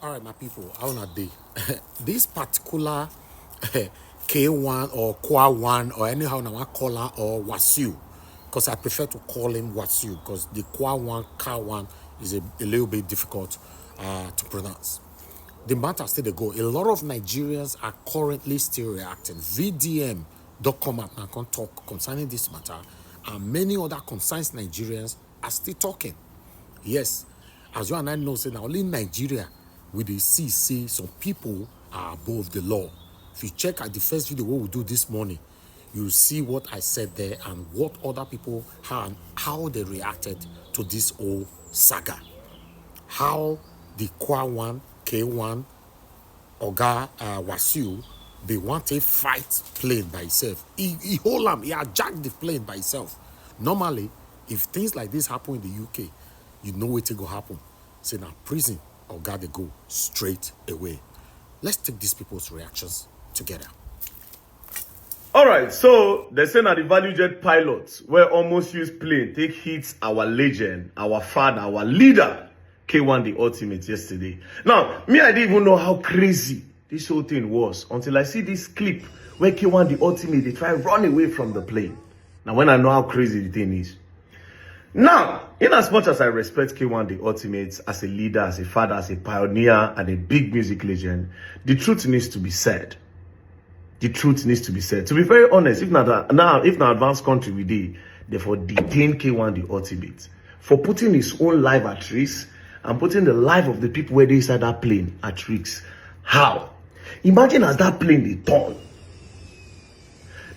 All right, my people, how on a day? This particular K1 or Kwa1 or anyhow I want call her or Wasiu, because I prefer to call him Wasiu because the Kwa1, K1 is a little bit difficult to pronounce. The matter still they go. A lot of Nigerians are currently still reacting. VDM don't come out and can talk concerning this matter, and many other concerned Nigerians are still talking. Yes, as you and I know, say now only in Nigeria we dey see some people are above the law. If you check at the first video what we do this morning, you see what I said there and what other people how they reacted to this whole saga. How the Kwa1, K1, Oga Wasiu, they want a fight plane by itself. He hold him, he hijacked the plane by itself. Normally, if things like this happen in the UK, you know what will happen. Say now prison, Oga they go straight away. Let's take these people's reactions together. All right, so they say that the value jet pilots were almost used plane take hits our legend, our father, our leader, K1 the Ultimate yesterday. Now, me, I didn't even know how crazy this whole thing was until I see this clip where K1 the Ultimate, they try run away from the plane. Now, when I know how crazy the thing is. Now, in as much as I respect K1 the Ultimate as a leader, as a father, as a pioneer, and a big music legend, the truth needs to be said. The truth needs to be said. To be very honest, if not advanced country we did, therefore detain K1 the Ultimate for putting his own life at risk and putting the life of the people where they inside that plane at risk. How? Imagine as that plane they turn,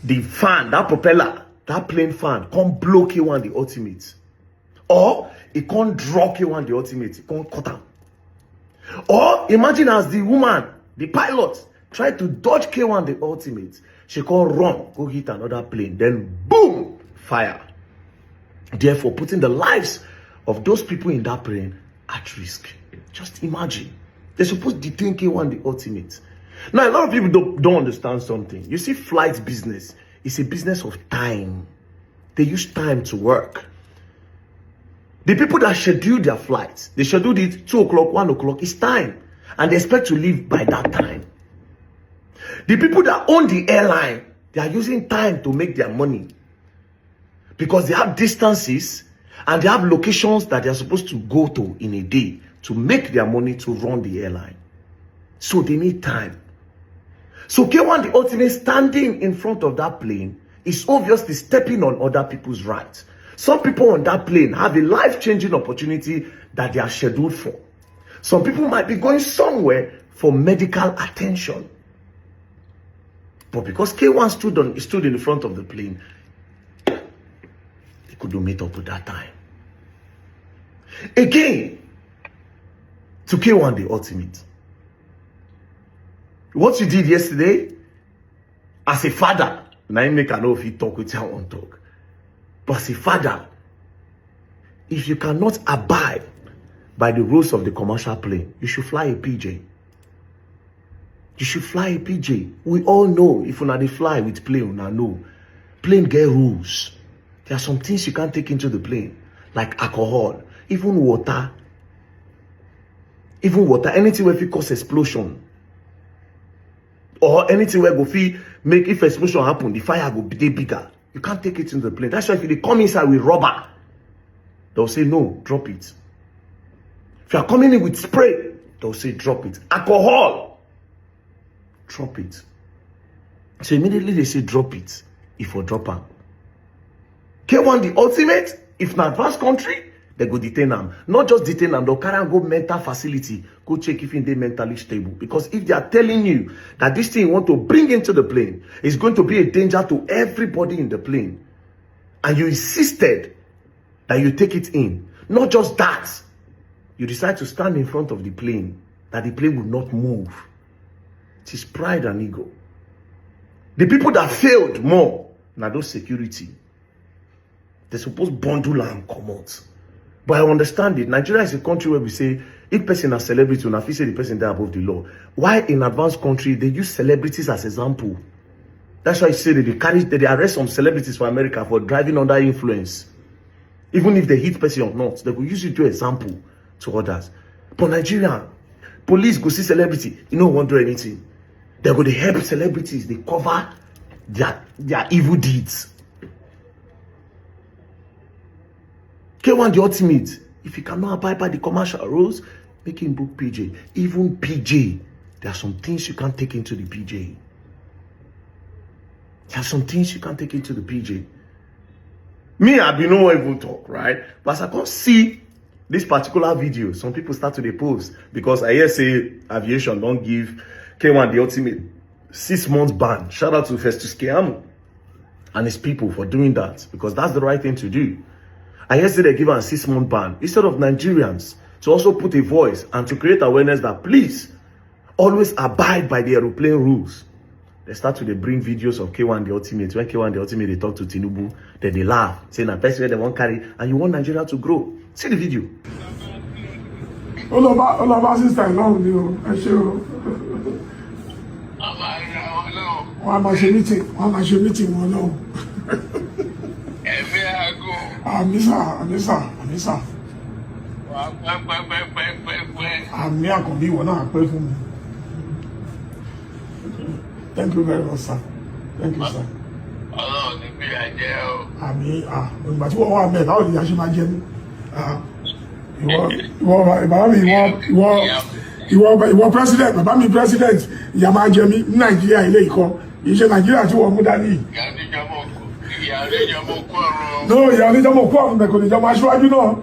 the fan, that propeller, that plane fan, come blow K1 the Ultimate. Or it can't draw K1 the Ultimate, it can't cut him. Or imagine as the woman, the pilot, try to dodge K1 the Ultimate, she can't run, go hit another plane, then boom, fire. Therefore, putting the lives of those people in that plane at risk. Just imagine. They're supposed to detain K1 the Ultimate. Now, a lot of people don't understand something. You see, flight business is a business of time. They use time to work. The people that schedule their flights, they scheduled it 2 o'clock, 1 o'clock, it's time. And they expect to leave by that time. The people that own the airline, they are using time to make their money. Because they have distances and they have locations that they are supposed to go to in a day to make their money to run the airline. So they need time. So K1 the Ultimate standing in front of that plane is obviously stepping on other people's rights. Some people on that plane have a life-changing opportunity that they are scheduled for. Some people might be going somewhere for medical attention. But because K1 stood in the front of the plane, they couldn't meet up with that time. Again, to K1 the Ultimate. What you did yesterday, as a father, now you make know if you talk with your own talk. But as a father, if you cannot abide by the rules of the commercial plane, you should fly a PJ. You should fly a PJ. We all know if you not fly with plane, now know. Plane get rules. There are some things you can't take into the plane, like alcohol, even water. Even water, anything where it cause explosion. Or anything where go feel make if explosion happen, the fire go be bigger. You can't take it in the plane. That's why if they come inside with rubber, they'll say no, drop it. If you are coming in with spray, they'll say drop it. Alcohol, drop it. So immediately they say drop it. If you drop them. K1 the Ultimate, if in advanced country, they go detain them. Not just detain them, they'll carry and go mental facility. Go check if they're mentally stable. Because if they are telling you that this thing you want to bring into the plane is going to be a danger to everybody in the plane, and you insisted that you take it in, not just that, you decide to stand in front of the plane, that the plane will not move. It is pride and ego. The people that failed more, now those security, they're supposed to bundle and come out. But I understand it. Nigeria is a country where we say, if person is a celebrity, you have to say the person there above the law. Why in advanced country, they use celebrities as example. That's why I say that they arrest some celebrities for America for driving under influence. Even if they hit person or not, they will use it to example to others. But Nigeria, Police go see celebrity, you know, won't do anything. They go to help celebrities, they cover their evil deeds. K1 the ultimate. If he cannot abide by the commercial rules, make him book PJ. Even PJ, there are some things you can't take into the PJ. There are some things you can't take into the PJ. Me, I be no even talk, right? But as I can't see this particular video, some people start to post because I hear say aviation don't give K1 the ultimate 6 months ban. Shout out to Festus Keyamo and his people for doing that because that's the right thing to do. I hear say they give a 6-month ban instead of Nigerians to also put a voice and to create awareness that please always abide by the aeroplane rules. They start to bring videos of K1 the ultimate. When K1 the ultimate they talk to Tinubu, then they laugh, saying a person they won't carry, and you want Nigeria to grow. See the video. All of our sisters love you. I show. Why am I meeting? Why am I meeting? One no. Amisa. Àmì àkànbí ìwọ náà pẹ́ fún mi. Thank you very much, sir. Thank you, sir. Ọlọ́run ní bí ajẹ́ o. Àmì ìgbà tí wọ́n wà mẹ́ẹ̀ báwo ni a ṣe máa jẹ mí? Ìwọ president, bàbá mi president, ìyá máa jẹ mí ní Nàìjíríà ilé ìkọ́. Ìṣe Nàìjíríà tí wọ́n mú dání. Ìyá oníjọmọ kú ọ̀run. No, ìyá oníjọmọ kú ọ̀run bẹ̀ kò ní jọmọ aṣíwájú náà.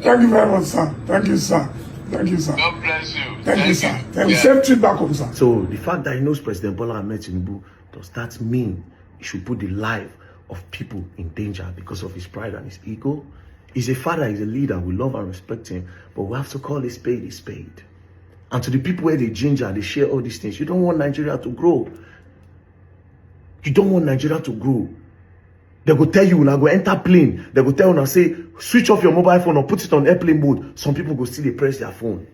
Thank you very much, sir. Thank you, sir. Thank you, sir. God bless you. Thank you, sir. Thank you. Safe trip back home, sir. So the fact that he knows President Bola Ahmed Tinubu, does that mean he should put the life of people in danger because of his pride and his ego? He's a father, he's a leader. We love and respect him, but we have to call a spade a spade. And to the people where they ginger, they share all these things. You don't want Nigeria to grow. You don't want Nigeria to grow. They go tell you, now go enter plane. They go tell you, now say, switch off your mobile phone or put it on airplane mode. Some people go still they press their phone.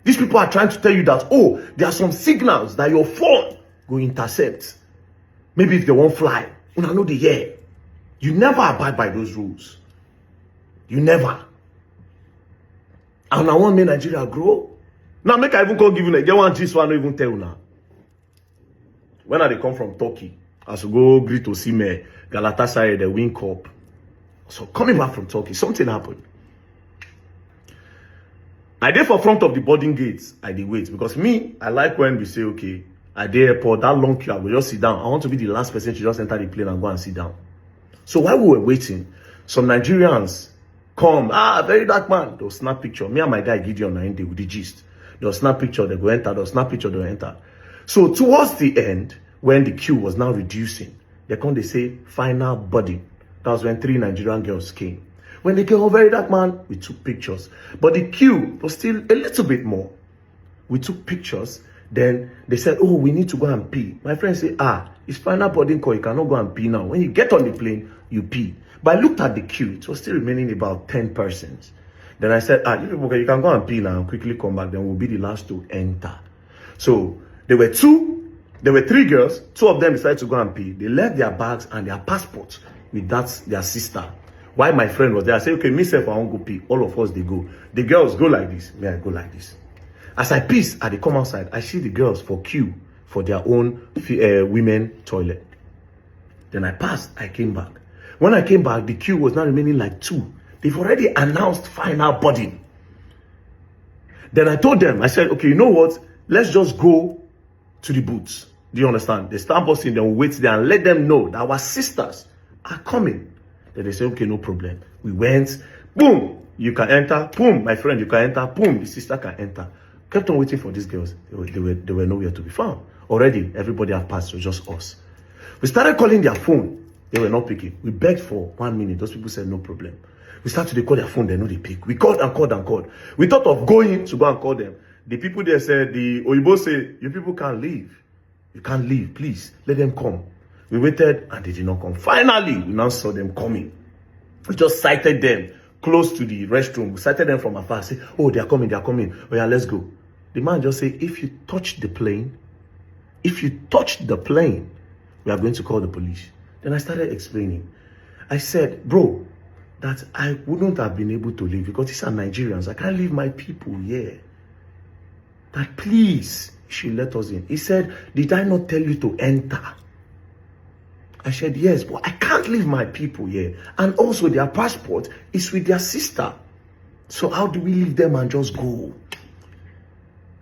These people are trying to tell you that, oh, there are some signals that your phone go intercept. Maybe if they won't fly, you know the year. You never abide by those rules. You never. And I want make Nigeria grow. Now make I even go give you get one gist one, I don't even tell you now. When I they come from Turkey, as we go greet to see me, Galatasaray, the win cup. So coming back from Turkey, something happened. I did for front of the boarding gates. I did wait because me, I like when we say, okay, I did airport, that long queue, I will just sit down. I want to be the last person to just enter the plane and go and sit down. So while we were waiting, some Nigerians come, very dark man, they'll snap picture. Me and my guy Gideon are in there with the gist. They'll snap picture, they go enter, they'll snap picture, they'll enter. So towards the end, when the queue was now reducing, they say final boarding. That was when 3 Nigerian girls came. When they came over, very dark man, we took pictures. But the queue was still a little bit more. We took pictures. Then they said, oh, we need to go and pee. My friend said, it's final boarding call. You cannot go and pee now. When you get on the plane, you pee. But I looked at the queue. It was still remaining about 10 persons. Then I said, you people, you can go and pee now and quickly come back. Then we'll be the last to enter. So there were 3 girls. 2 of them decided to go and pee. They left their bags and their passports with their sister. While my friend was there, I said, okay, myself, I won't go pee. All of us, they go. The girls go like this. Me, I go like this. As I piss, they come outside, I see the girls for queue for their own women toilet. Then I passed, I came back. When I came back, the queue was now remaining like 2. They've already announced final boarding. Then I told them, I said, okay, you know what? Let's just go to the booths. Do you understand? They start busting, then we'll wait there and let them know that our sisters are coming. Then they say, okay, no problem. We went, boom, you can enter. Boom, my friend, you can enter. Boom, the sister can enter. Kept on waiting for these girls. They were nowhere to be found. Already, everybody have passed, so just us. We started calling their phone. They were not picking. We begged for 1 minute. Those people said, no problem. We started to call their phone. They know they pick. We called and called and called. We thought of going to go and call them. The people there said, the Oyibo say, you people can't leave. You can't leave, please. Let them come. We waited and they did not come. Finally, we now saw them coming. We just sighted them close to the restroom. We sighted them from afar. Say, oh, they are coming, they are coming. Oh yeah, let's go. The man just said, if you touch the plane, we are going to call the police. Then I started explaining. I said, bro, that I wouldn't have been able to leave because these are Nigerians. I can't leave my people here. That please, you should let us in. He said, did I not tell you to enter? I said, yes, but I can't leave my people here. And also their passport is with their sister. So how do we leave them and just go?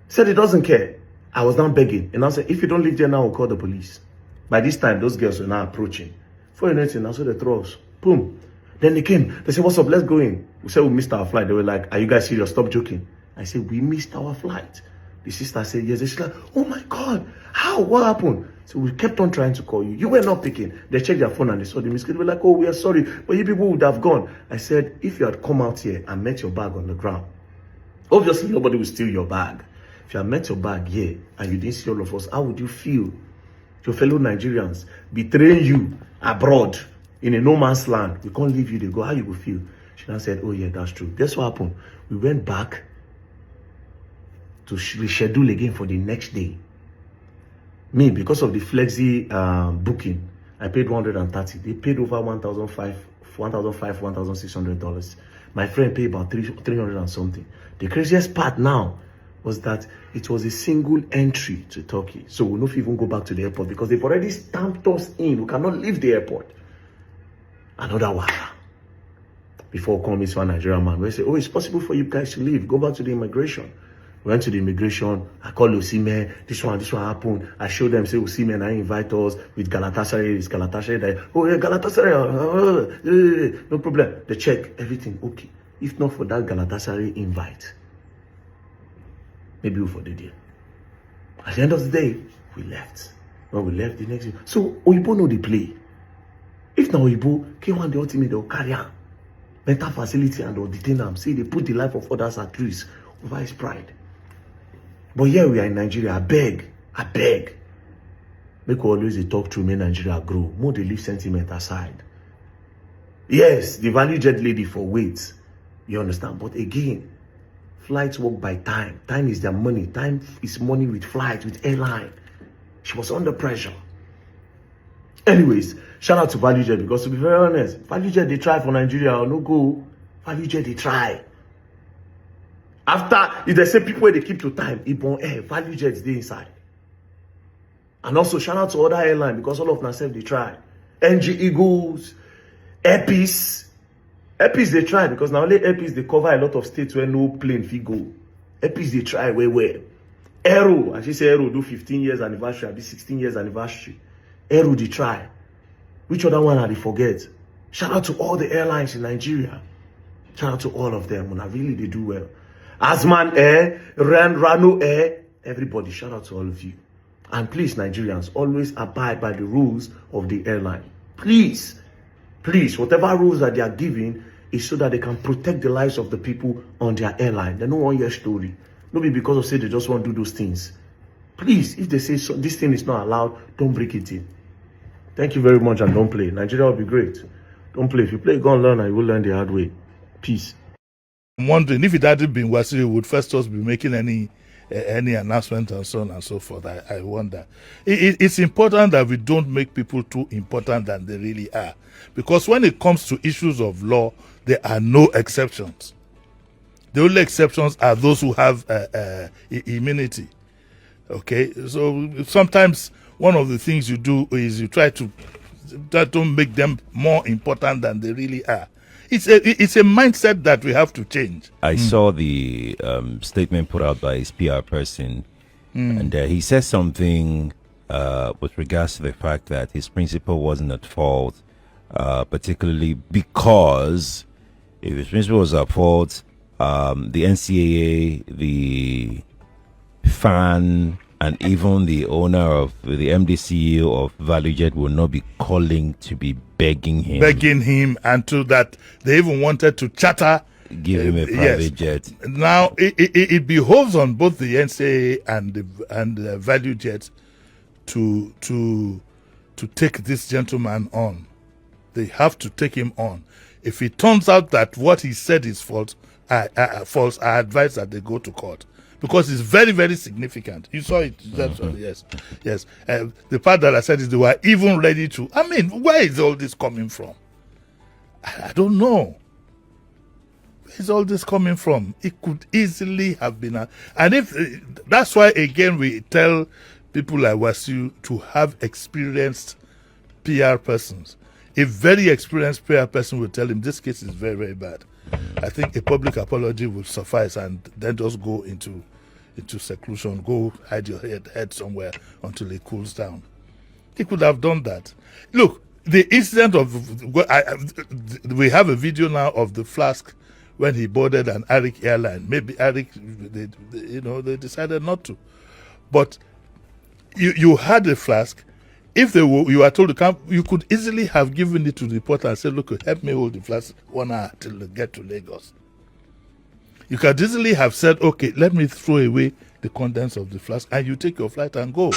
Said he doesn't care. I was now begging. And I said, if you don't leave there now, we'll call the police. By this time, those girls were now approaching. For anything, I saw the throw us. Boom. Then they came. They said, what's up? Let's go in. We said we missed our flight. They were like, are you guys serious? Stop joking. I said, we missed our flight. The sister said, yes. She's like, oh my God. How? What happened? So we kept on trying to call you. You were not picking. They checked their phone and they saw the missed. They were like, oh, we are sorry. But you people would have gone. I said, if you had come out here and met your bag on the ground, obviously nobody will steal your bag. If you had met your bag here and you didn't see all of us, how would you feel? Your fellow Nigerians betraying you abroad in a no man's land. We can't leave you. They go, how you will feel? She now said, oh yeah, that's true. Guess what happened? We went back to reschedule again for the next day. Me, because of the flexi booking, I paid $130. They paid over $1,600. My friend paid about $300 and something. The craziest part now was that it was a single entry to Turkey. So we'll not even go back to the airport because they've already stamped us in. We cannot leave the airport. Another one. Before coming to a Nigerian man, we say, oh, it's possible for you guys to leave. Go back to the immigration. We went to the immigration. I called Osime. This one happened. I showed them, say, Osime, and I invite us with Galatasaray. It's Galatasaray. Oh, yeah, Galatasaray. No problem. They check everything. Okay. If not for that Galatasaray invite, maybe we for the deal. At the end of the day, we left. When we left the next day. So, Oyibo know the play. If now Oyibo came on the ultimate, they'll carry on. Mental facility and they'll detain them. See, they put the life of others at risk over his pride. But here we are in Nigeria. I beg. Make we always talk to me Nigeria grow. More they leave sentiment aside. Yes, the value jet lady for weight. You understand? But again, flights work by time. Time is their money. Time is money with flights, with airline. She was under pressure. Anyways, shout out to ValueJet because to be very honest, ValueJet they try for Nigeria or no go. ValueJet they try. After, if they say people where they keep to time, Ibon Air, ValueJet is inside. And also shout out to other airlines because all of themselves they try. NG Eagles, Epis. Epis they try because now only Epis they cover a lot of states where no plane fit go. Epis they try where. Aero, and she say Aero do 15 years anniversary, be 16 years anniversary. Aero they try. Which other one are they forget? Shout out to all the airlines in Nigeria. Shout out to all of them. When I really they do well. Asman Air, Rano Air, everybody, shout out to all of you. And please, Nigerians, always abide by the rules of the airline. Please, whatever rules that they are giving is so that they can protect the lives of the people on their airline. They don't want your story. Maybe because of say they just want to do those things. Please, if they say so, this thing is not allowed, don't break it in. Thank you very much and don't play. Nigeria will be great. Don't play. If you play, go and learn and you will learn the hard way. Peace. I'm wondering if it hadn't been Wasiu, would Festus be making any announcement and so on and so forth. I wonder. It's important that we don't make people too important than they really are. Because when it comes to issues of law, there are no exceptions. The only exceptions are those who have immunity. Okay? So sometimes one of the things you do is you try to make them more important than they really are. It's a mindset that we have to change. I saw the statement put out by his PR person, and he says something with regards to the fact that his principal wasn't at fault, particularly because if his principal was at fault, the NCAA, the fan, and even the owner of the MD/CEO of ValueJet will not be calling to be begging him, and to that they even wanted to charter, give him a private jet. Now it behoves on both the NCAA and the ValueJet to take this gentleman on. They have to take him on. If it turns out that what he said is false, I advise that they go to court. Because it's very, very significant. You saw it. Yes. The part that I said is they were even ready to. I mean, where is all this coming from? I don't know. is all this coming from? It could easily have been, and if that's why again we tell people like Wasiu to have experienced PR persons. A very experienced PR person will tell him this case is very, very bad. I think a public apology will suffice, and then just go into seclusion, go hide your head somewhere until it cools down. He could have done that. Look, the incident of we have a video now of the flask when he boarded an Arik airline. Maybe Arik, they decided not to, but you had a flask. If you are told to come, you could easily have given it to the reporter and said, "Look, help me hold the flask 1 hour till they get to Lagos." You could easily have said, "Okay, let me throw away the contents of the flask, and you take your flight and go."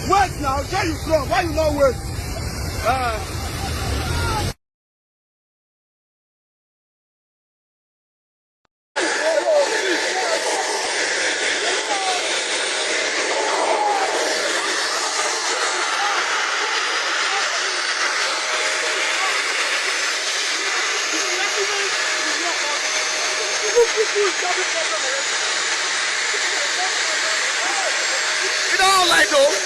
Wait now, where you from? Why you not wait? You don't like those?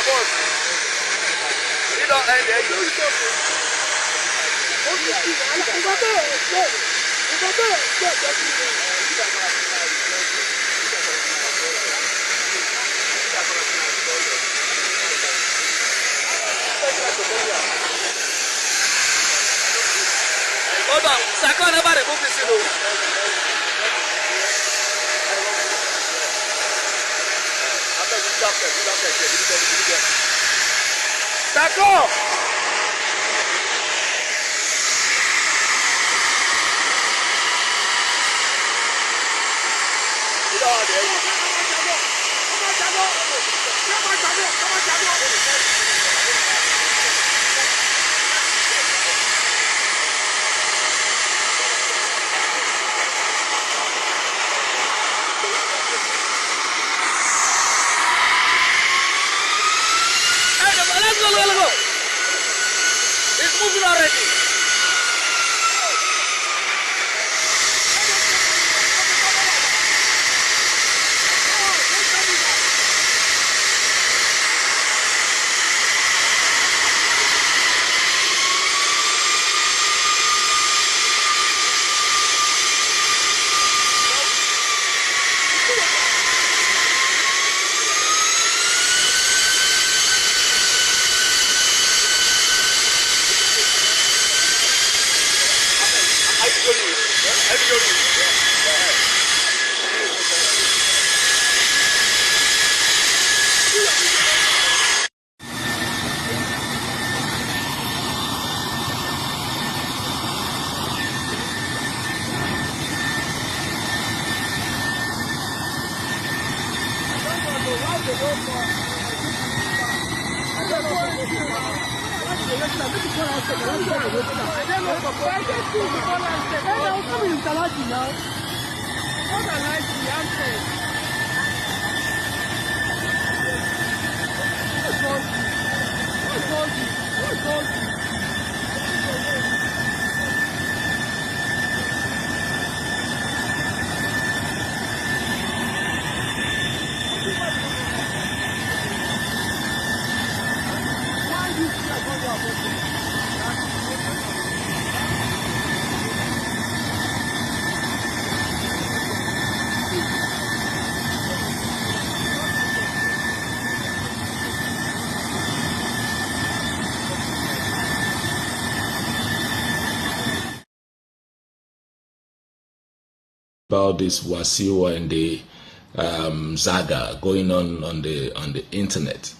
Boss. You don't end there. Hold on. Saga never remove this, you know. Saga! Let's go. It's moving already. About this Wasiu and the Saga going on the internet.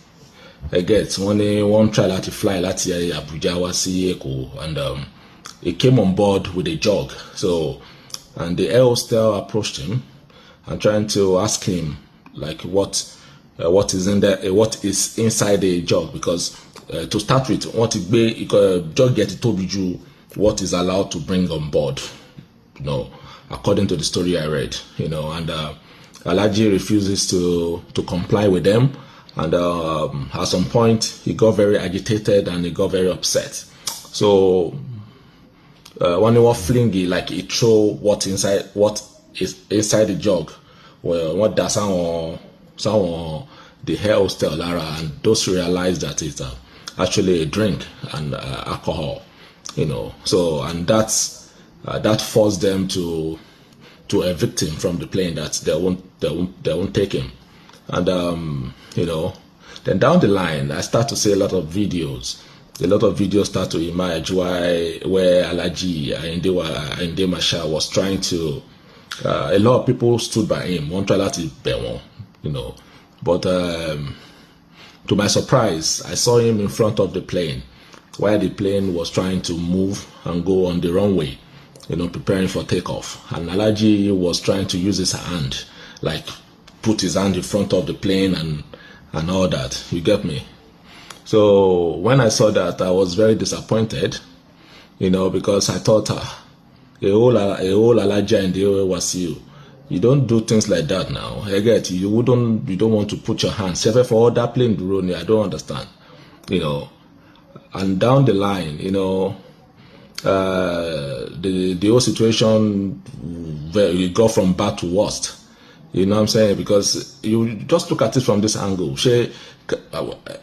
I get one try to fly láti Abuja wá sí Èkó, and he came on board with a jog. So, and the air hostel approached him and trying to ask him like what is in there, what is inside the jug, because to start with, what jug get told you what is allowed to bring on board, according to the story I read, and Alhaji refuses to comply with them, and at some point he got very agitated and he got very upset. So when he was flingy, like he throw what is inside the jug, what does someone the hair hostel Lara, and those realized that it's actually a drink and alcohol, so, and that forced them to evict him from the plane, that they won't take him. And then down the line I start to see a lot of videos start to emerge where Alhaji Ayinde Masha was trying to a lot of people stood by him, one try to bear, but to my surprise I saw him in front of the plane while the plane was trying to move and go on the runway, preparing for takeoff, and Alhaji was trying to use his hand, like put his hand in front of the plane and all that, you get me? So when I saw that, I was very disappointed, because I thought a whole Alhaji and the Wasiu, you don't do things like that now. I get you don't want to put your hands for all that plane drone. I don't understand, and down the line, the whole situation it got from bad to worst. You know what I'm saying? Because you just look at it from this angle.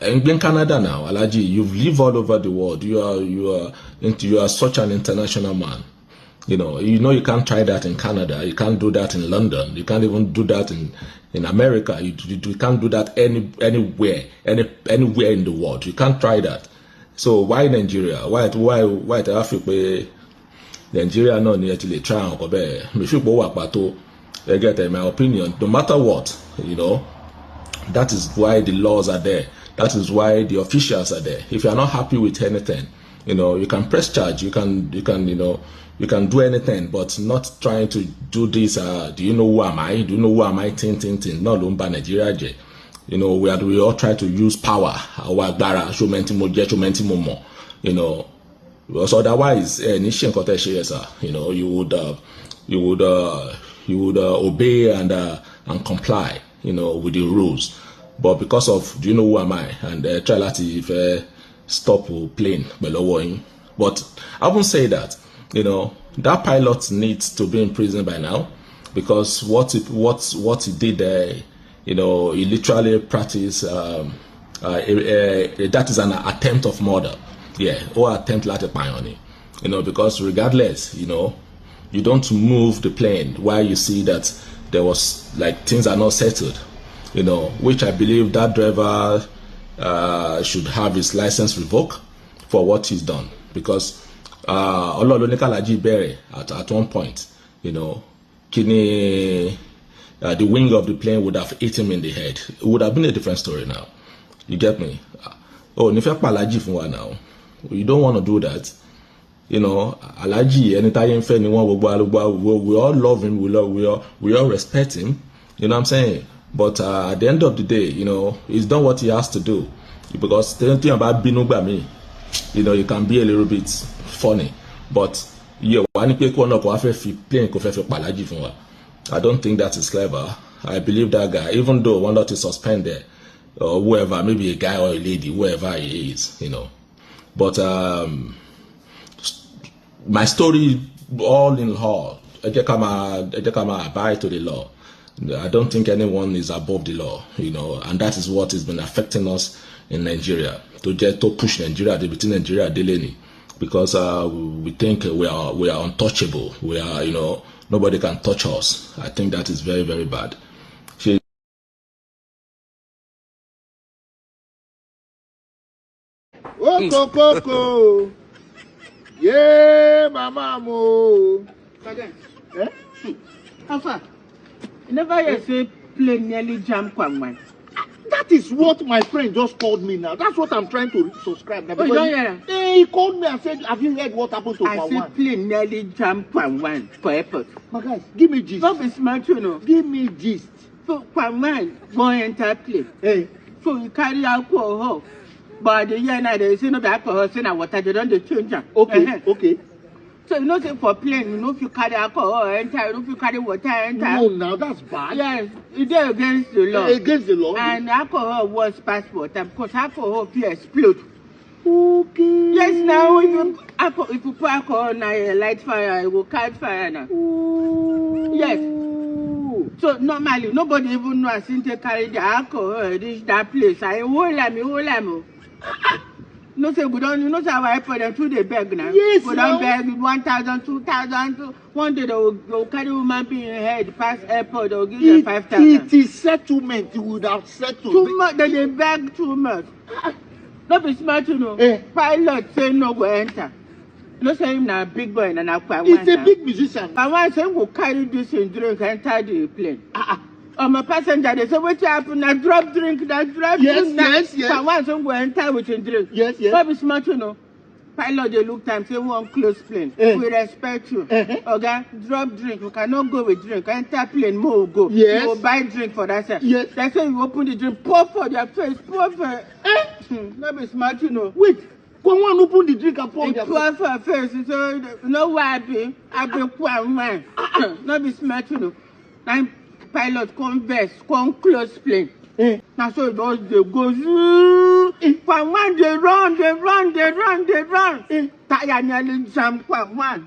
In Canada now, Alhaji, you've lived all over the world. You are such an international man. You can't try that in Canada. You can't do that in London. You can't even do that in America. You can't do that anywhere in the world. You can't try that. So why Nigeria? Why Africa? Nigeria no need to try and go. I get in my opinion, no matter what, that is why the laws are there. That is why the officials are there. If you are not happy with anything, You know, you can press charge, you can you can do anything, but not trying to do this. Do you know who am I? Do you know who am I? Tin. No, lumba Nigeria je. You know, we all try to use power. Our bara, show menti mo. You know, because otherwise, you know, you would obey and comply, you know, with the rules. But because of, do you know who am I? And try to stop playing below. But I won't say that. You know, that pilot needs to be in prison by now, because what he did there, you know, he literally practiced that is an attempt of murder, or attempt like a pioneer, you know, because regardless, you know, you don't move the plane while you see that there was like things are not settled, you know, which I believe that driver should have his license revoked for what he's done, because at one point, you know, the wing of the plane would have hit him in the head. It would have been a different story now. You get me? Oh, now, you don't want to do that. You know, Alaji, anytime we all love him, we all respect him. You know what I'm saying? But at the end of the day, you know, he's done what he has to do. Because the thing about Binugba, you know, you can be a little bit funny, but I don't think that is clever. I believe that guy, even though one lot is suspended, or whoever, maybe a guy or a lady, whoever he is, you know. But my story, all in all, I abide to the law. I don't think anyone is above the law, you know, and that is what has been affecting us in Nigeria. To push Nigeria, between Nigeria and Delany, because we think we are untouchable. We are, you know, nobody can touch us. I think that is very, very bad. Coco, yeah, mama mo. Eh? How far? You never hear say plane nearly jam Kwangman. That is what my friend just called me now. That's what I'm trying to subscribe. Now, oh, you don't hear? He called me and said, have you heard what happened to Kwangwan? I said plane nearly jam Kwangwan for airport. My guys, give me gist. Don't be smart, you know. Give me gist. So Kwangwan go enter plane. Hey. So you carry alcohol. But the year now they say no alcohol, say na water, they don't change them. Okay, okay. So you know say for plane, you know if you carry alcohol enter, you know if you carry water enter. No, now that's bad. Yes, it is against the law. Against the law. And alcohol was pass water because alcohol will explode. Okay. Yes, now if you put alcohol now, light fire, it will catch fire now. Ooh. Yes. So normally nobody even know as they carry the alcohol reach that place. I hold them. No say we don't, you know say our airport them through the beg now. Yes, we don't beg 1,000, 2,000. One day they will carry woman being head past airport. They will give them 5,000. It is settlement. You would have settled. Too much. They beg too much. Don't be smart, you know. Pilot say no go enter. No say him na big boy and na It's a big musician. I want say go carry this in drink enter the plane. My passenger, they say, what happened? I drop drink, Yes. I want to go enter with a drink. Yes. What is smart, you know? Pilot, they look time, say, one close plane. We respect you. Okay? Drop drink. You cannot go with drink. Enter plane, more go. Yes. You will buy drink for that side. Yes. They say you open the drink, pour for their face, pour for. That is smart, you know. Wait. One open the drink and pour their face. Pour for face. So, you know why I be Kwangwan. That is smart, you know. Now, pilot converse, come close plane. Now so it does they go Kwangwan they run. Tire nearly jam Kwangwan.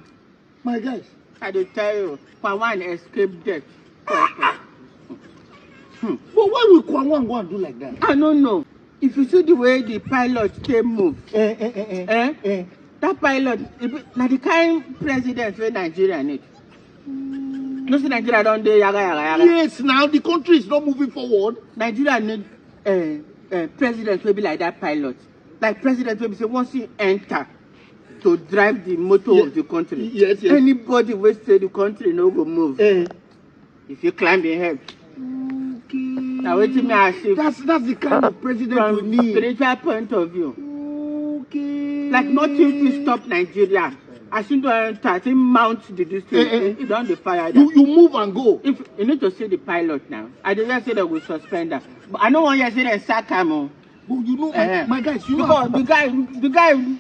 My guys, I dey tell you, Kwangwan escape death. But why will Kwangwan go and do like that? I don't know. If you see the way the pilot came move, that pilot, now the kind president where Nigeria need. No, see Nigeria don't do yaga. Yes, now the country is not moving forward. Nigeria need president will be like that pilot. Like president will be say once he enter to drive the motor of the country. Yes. Anybody will say the country no go move. If you climb the head. Okay. Now wait till me ask you. That's the kind of president we need. From spiritual point of view. Okay. like nothing will stop Nigeria. As soon as I think mount the district, you don't fire them. You move and go. If you need to see the pilot now, I didn't say that we suspend them. But I don't want you to say that Saga. But you know, my guys, you know the guy,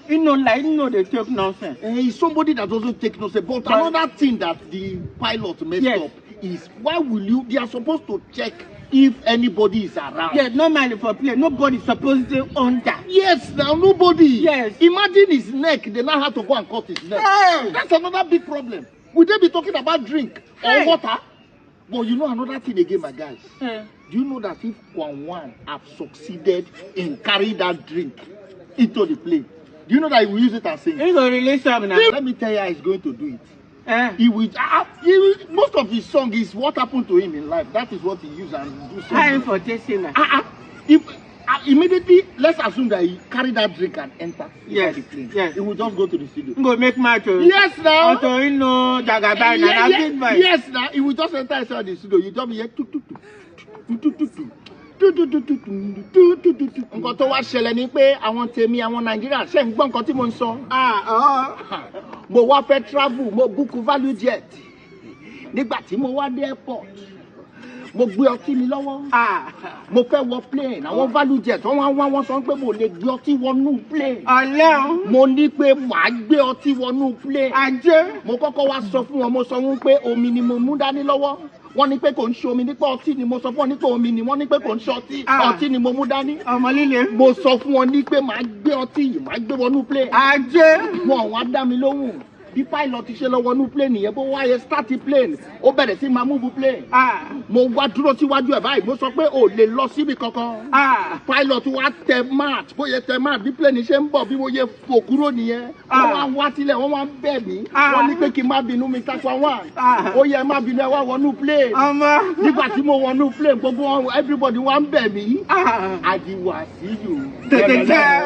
you know, they take nonsense. He's somebody that doesn't take nonsense. But another thing that the pilot messed up is why will you? They are supposed to check if anybody is around. Yes, normally for play, nobody's supposed to under. Yes, now nobody. Yes. Imagine his neck. They now have to go and cut his neck. Hey. That's another big problem. Would they be talking about drink or water? But you know another thing again, my guys. Do you know that if Kwan have succeeded in carrying that drink into the plane, do you know that he will use it and sing? He's going to release some now. Let me tell you how he's going to do it. He will, most of his song is what happened to him in life. That is what he used and do. Time for tasting now. Immediately, let's assume that he carry that drink and enter the plane. Yes. He will just go to the studio. Go make match. Yes, now. Yes, now. He will just enter inside the studio. You just hear nǹkan tó wá ṣẹlẹ̀ ni pé àwọn tèmi àwọn Nàìjíríà ṣe ń gbọ́ nǹkan tí mo ń sọ. Mo wá fẹ́ travel mo book value jet nígbà tí mo wá dé airport mo gbé ọtí mi lọ́wọ́ mo fẹ́ wọ plane àwọn value jet wọ́n sọ pé mo lè gbé ọtí wọnú plane. Mo ní pé màá gbé ọtí wọnú plane. Mo kọ́kọ́ wá sọ fún wọn mo sọ wọn pé omi ni mo mú dání lọ́wọ́. Wọ́n ní pé kò ń ṣe omi nípa ọtí ni mo sọ fún wọn ní pé omi ni wọ́n ní pé kò ń ṣe ọtí ni mo mú dání. Ọmọ líle. Mo sọ fún wọn ní pé màá gbé ọtí yìí màá gbé wọnú plane. Wọn wá dá mi lóhùn. Bí pilot ṣe lọ wọnú plane yẹn bó wáyé start plane ó bẹ̀rẹ̀ sí máa move plane. Mo wá dúró síwájú ẹ̀ báyìí mo sọ pé ò lè lọ síbi kankan. Pilot wá tẹ mat bóyá tẹ mat bí plane ṣe ń bọ̀ bí mo yẹ fò kúrò nìyẹn. Wọ́n wá sílẹ̀ wọ́n wá ń bẹ̀ mí. Wọ́n ní pé kí n má bínú Mr. Kwan. Ó yẹ má bínú ẹ wá wọnú plane. Nígbà tí mo wọnú plane gbogbo wọn everybody wá ń bẹ̀ mí. Àdìwà sí yòó. Tètè jẹ́.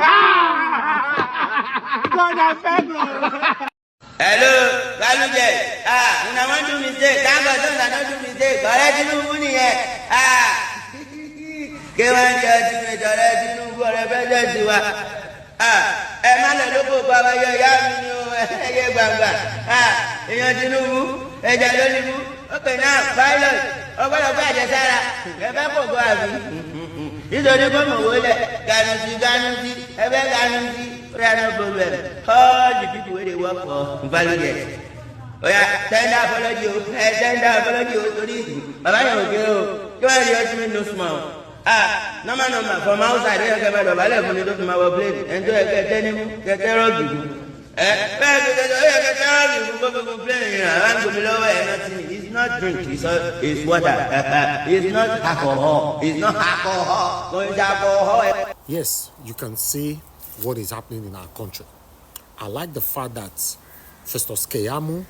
Gọ́dà fẹ́ gbọ́. Hello, Baluje. Una want to mistake. Thank God don't not do mistake. Ọ̀rẹ́ Tinubu nìyẹn. Kí wọ́n di ọtí méjì ọ̀rẹ́ Tinubu ọ̀rẹ́ president wa. Ẹ má lọ lóko bàbá yọ ìyá mi ni o ẹyẹ gbàgbà. Èèyàn Tinubu ẹ̀jẹ̀ lónìí mú. Okay now, pilot ọgbọ́dọ̀ fún àjẹsára. Ẹ fẹ́ kò gbọ́ àbí. Nítorí kó mọ̀ wọlé ganusi ẹ fẹ́ ganusi. No problem. All the people where they work for value. Oh yeah, tender apology. Tender apology. Baba you okay? You are the ultimate no small. No. From outside, they don't care about the money. Don't my plate. Enjoy get any get rocky. It's not drink. It's water. It's not alcohol. It's not alcohol. It's alcohol. Yes, you can see what is happening in our country. I like the fact that Festus Keyamo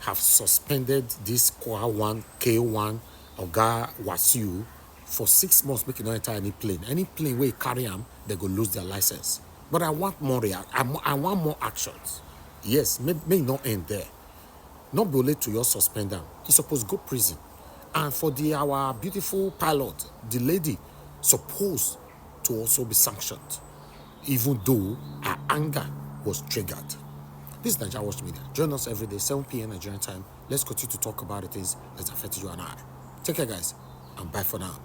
have suspended this K1 Oga Wasiu for 6 months, making not enter any plane. Any plane where you carry them, they go lose their license. But I want more I want more actions. Yes, may not end there. Not be only to your suspend them. He's supposed to go prison. And for our beautiful pilot, the lady, supposed to also be sanctioned, even though our anger was triggered. This is NAIJA Watch Media. Join us every day, 7 p.m. Nigerian time. Let's continue to talk about the things that affect you and I. Take care, guys, and bye for now.